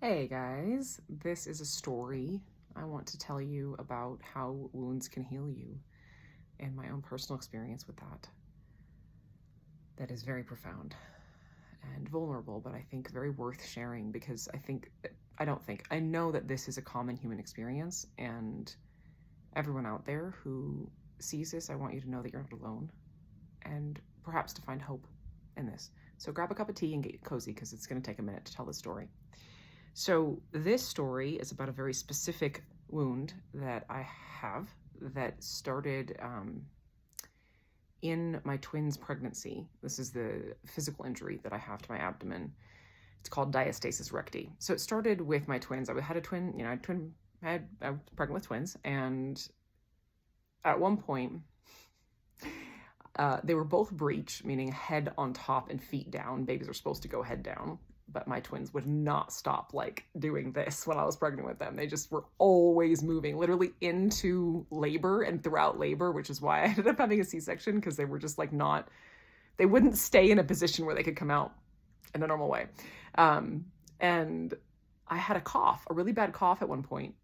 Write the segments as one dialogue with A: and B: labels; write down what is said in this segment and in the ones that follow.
A: Hey guys, this is a story. I want to tell you about how wounds can heal you and my own personal experience with that. That is very profound and vulnerable, but I think very worth sharing because I know that this is a common human experience, and everyone out there who sees this, I want you to know that you're not alone and perhaps to find hope in this. So grab a cup of tea and get cozy because it's going to take a minute to tell this story. So this story is about a very specific wound that I have that started in my twins' pregnancy. This is the physical injury that I have to my abdomen. It's called diastasis recti. So it started with my twins. I had a twin, I was pregnant with twins, and at one point, they were both breech, meaning head on top and feet down. Babies are supposed to go head down, but my twins would not stop doing this when I was pregnant with them. They just were always moving, literally into labor and throughout labor, which is why I ended up having a C-section, because they were just they wouldn't stay in a position where they could come out in a normal way. And I had a really bad cough at one point,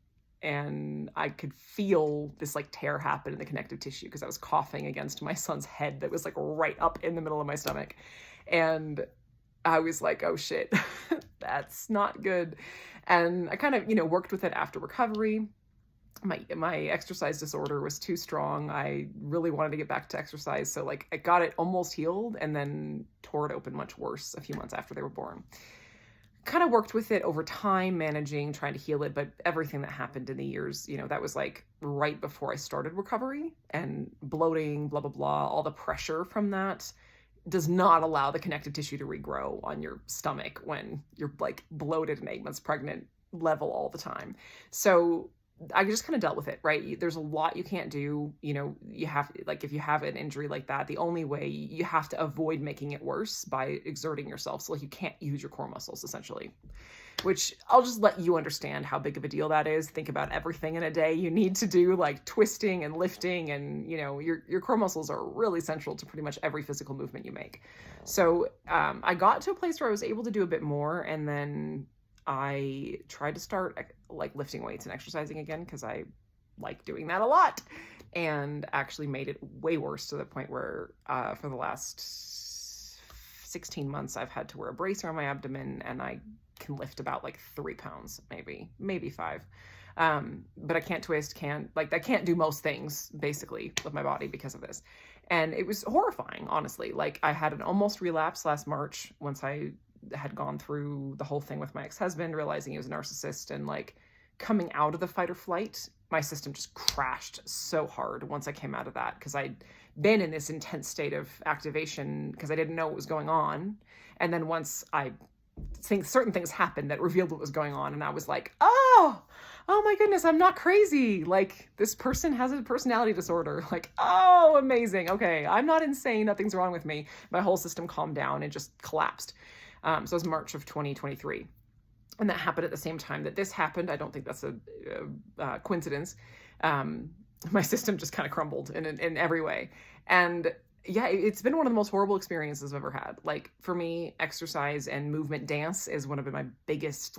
A: and I could feel this tear happen in the connective tissue because I was coughing against my son's head that was right up in the middle of my stomach. And I was like, oh shit, that's not good. And I kind of, worked with it after recovery. My exercise disorder was too strong. I really wanted to get back to exercise. So I got it almost healed and then tore it open much worse a few months after they were born. Kind of worked with it over time, managing, trying to heal it, but everything that happened in the years, that was right before I started recovery, and bloating, blah, blah, blah, all the pressure from that does not allow the connective tissue to regrow on your stomach when you're bloated and 8 months pregnant level all the time. So I just kind of dealt with it, right? There's a lot you can't do. You have, if you have an injury like that, the only way, you have to avoid making it worse by exerting yourself. So you can't use your core muscles, essentially, which I'll just let you understand how big of a deal that is. Think about everything in a day you need to do, like twisting and lifting, and your core muscles are really central to pretty much every physical movement you make. So I got to a place where I was able to do a bit more, and then I tried to start lifting weights and exercising again because I like doing that a lot, and actually made it way worse to the point where for the last 16 months I've had to wear a brace around my abdomen, and I can lift about 3 pounds, maybe 5. But I can't twist, I can't do most things basically with my body because of this. And it was horrifying, honestly. I had an almost relapse last March once I had gone through the whole thing with my ex-husband, realizing he was a narcissist, and coming out of the fight or flight, my system just crashed so hard once I came out of that, because I'd been in this intense state of activation because I didn't know what was going on. And then once I think certain things happened that revealed what was going on, and I was like, oh my goodness, I'm not crazy. This person has a personality disorder. Oh, amazing. Okay, I'm not insane. Nothing's wrong with me. My whole system calmed down and just collapsed. So it was March of 2023. And that happened at the same time that this happened. I don't think that's a coincidence. My system just kind of crumbled in every way. And yeah, it's been one of the most horrible experiences I've ever had. For me, exercise and movement, dance is one of my biggest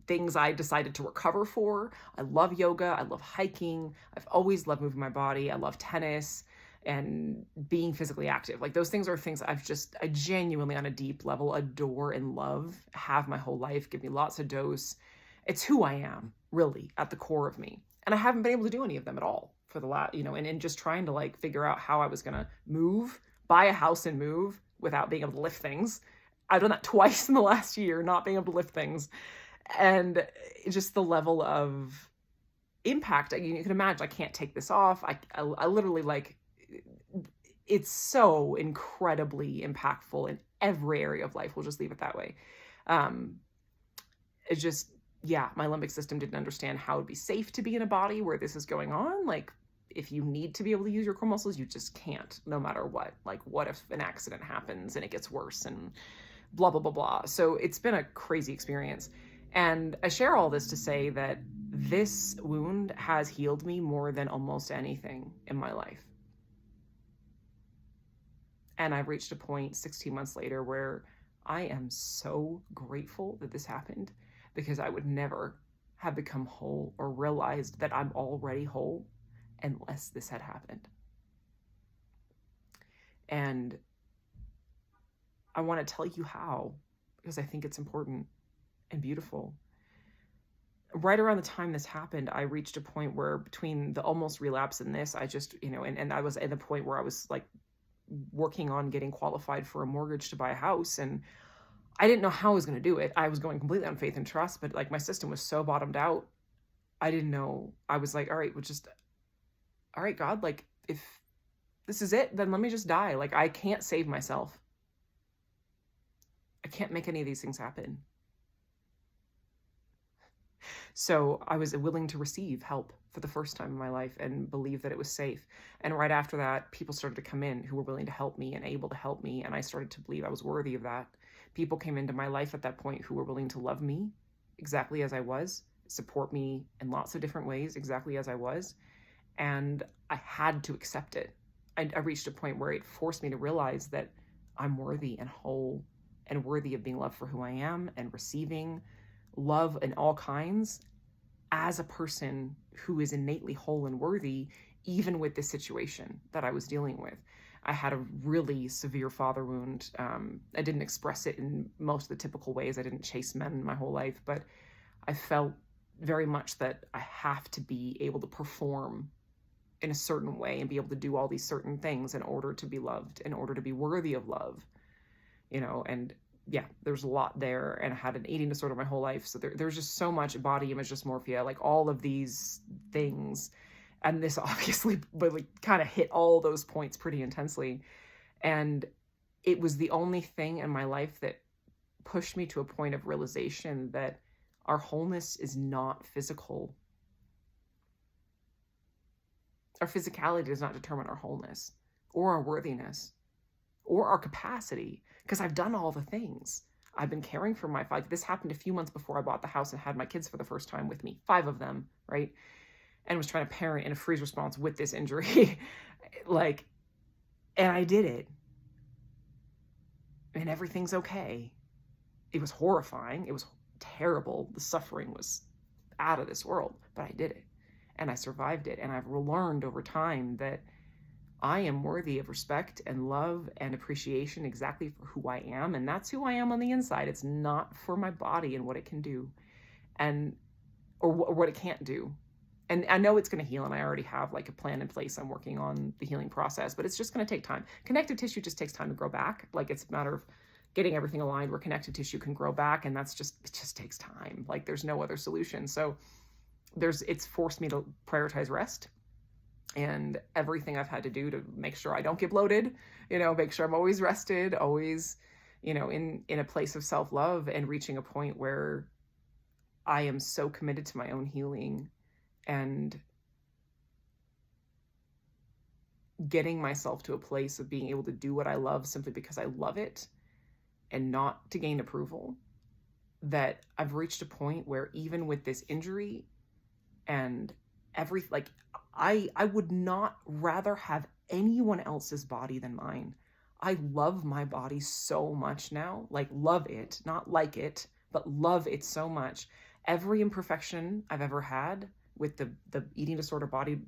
A: things I decided to recover for. I love yoga. I love hiking. I've always loved moving my body. I love tennis and being physically active. Those things are things I genuinely on a deep level adore and love, have my whole life, give me lots of dose. It's who I am, really, at the core of me. And I haven't been able to do any of them at all for the last, and just trying to figure out how I was going to buy a house and move without being able to lift things. I've done that twice in the last year, not being able to lift things. And just the level of impact, you can imagine, I can't take this off. I literally it's so incredibly impactful in every area of life. We'll just leave it that way. It's just, yeah, my limbic system didn't understand how it'd be safe to be in a body where this is going on. If you need to be able to use your core muscles, you just can't, no matter what. What if an accident happens and it gets worse, and blah, blah, blah, blah. So it's been a crazy experience. And I share all this to say that this wound has healed me more than almost anything in my life. And I've reached a point 16 months later where I am so grateful that this happened, because I would never have become whole or realized that I'm already whole unless this had happened. And I want to tell you how, because I think it's important and beautiful. Right around the time this happened, I reached a point where between the almost relapse and this, I just, and I was at the point where I was like working on getting qualified for a mortgage to buy a house. And I didn't know how I was going to do it. I was going completely on faith and trust, but like my system was so bottomed out. I didn't know. I was like, all right, all right, God, like if this is it, then let me just die. Like I can't save myself. I can't make any of these things happen. So I was willing to receive help for the first time in my life and believe that it was safe. And right after that, people started to come in who were willing to help me and able to help me. And I started to believe I was worthy of that. People came into my life at that point who were willing to love me exactly as I was, support me in lots of different ways exactly as I was. And I had to accept it. I reached a point where it forced me to realize that I'm worthy and whole and worthy of being loved for who I am and receiving love in all kinds as a person who is innately whole and worthy, even with this situation that I was dealing with. I had a really severe father wound. I didn't express it in most of the typical ways. I didn't chase men my whole life, but I felt very much that I have to be able to perform in a certain way and be able to do all these certain things in order to be loved, in order to be worthy of love, and yeah, there's a lot there. And I had an eating disorder my whole life. So there's just so much body image dysmorphia, like all of these things. And this obviously really kind of hit all those points pretty intensely. And it was the only thing in my life that pushed me to a point of realization that our wholeness is not physical. Our physicality does not determine our wholeness or our worthiness or our capacity, because I've done all the things. I've been caring for like this happened a few months before I bought the house and had my kids for the first time with me, 5 of them, right? And was trying to parent in a freeze response with this injury. And I did it. And everything's okay. It was horrifying. It was terrible. The suffering was out of this world, but I did it. And I survived it. And I've learned over time that I am worthy of respect and love and appreciation exactly for who I am. And that's who I am on the inside. It's not for my body and what it can do or what it can't do. And I know it's going to heal, and I already have like a plan in place. I'm working on the healing process, but it's just going to take time. Connective tissue just takes time to grow back. Like it's a matter of getting everything aligned where connective tissue can grow back. And it just takes time. Like there's no other solution. So it's forced me to prioritize rest. And everything I've had to do to make sure I don't get bloated, make sure I'm always rested, always, in a place of self-love, and reaching a point where I am so committed to my own healing and getting myself to a place of being able to do what I love simply because I love it and not to gain approval, that I've reached a point where even with this injury and I would not rather have anyone else's body than mine. I love my body so much now, like love it, not like it, but love it so much. Every imperfection I've ever had with the eating disorder, body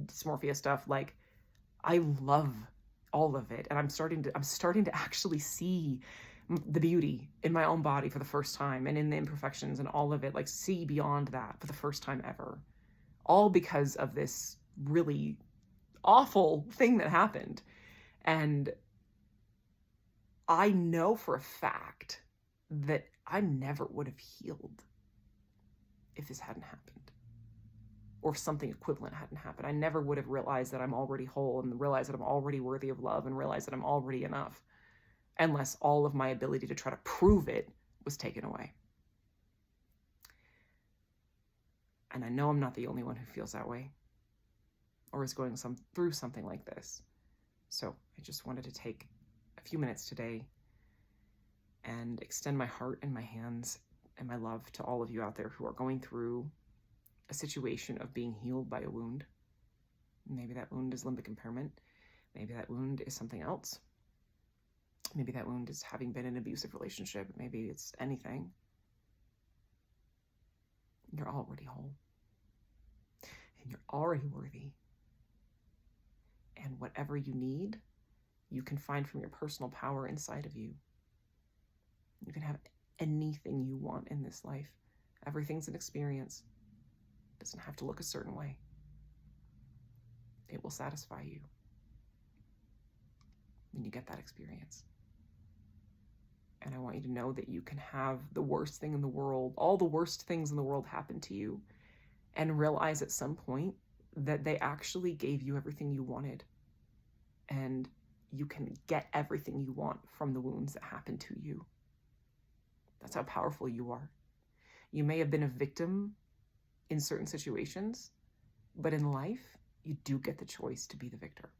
A: dysmorphia stuff, like I love all of it. And I'm starting to actually see the beauty in my own body for the first time, and in the imperfections and all of it, like see beyond that for the first time ever. All because of this really awful thing that happened. And I know for a fact that I never would have healed if this hadn't happened, or if something equivalent hadn't happened. I never would have realized that I'm already whole and realized that I'm already worthy of love and realized that I'm already enough, unless all of my ability to try to prove it was taken away. And I know I'm not the only one who feels that way or is going through something like this. So I just wanted to take a few minutes today and extend my heart and my hands and my love to all of you out there who are going through a situation of being healed by a wound. Maybe that wound is limbic impairment. Maybe that wound is something else. Maybe that wound is having been in an abusive relationship. Maybe it's anything. You're already whole. And you're already worthy. And whatever you need, you can find from your personal power inside of you. You can have anything you want in this life. Everything's an experience. It doesn't have to look a certain way. It will satisfy you when you get that experience. And I want you to know that you can have the worst thing in the world, all the worst things in the world happen to you, and realize at some point that they actually gave you everything you wanted. And you can get everything you want from the wounds that happened to you. That's how powerful you are. You may have been a victim in certain situations, but in life, you do get the choice to be the victor.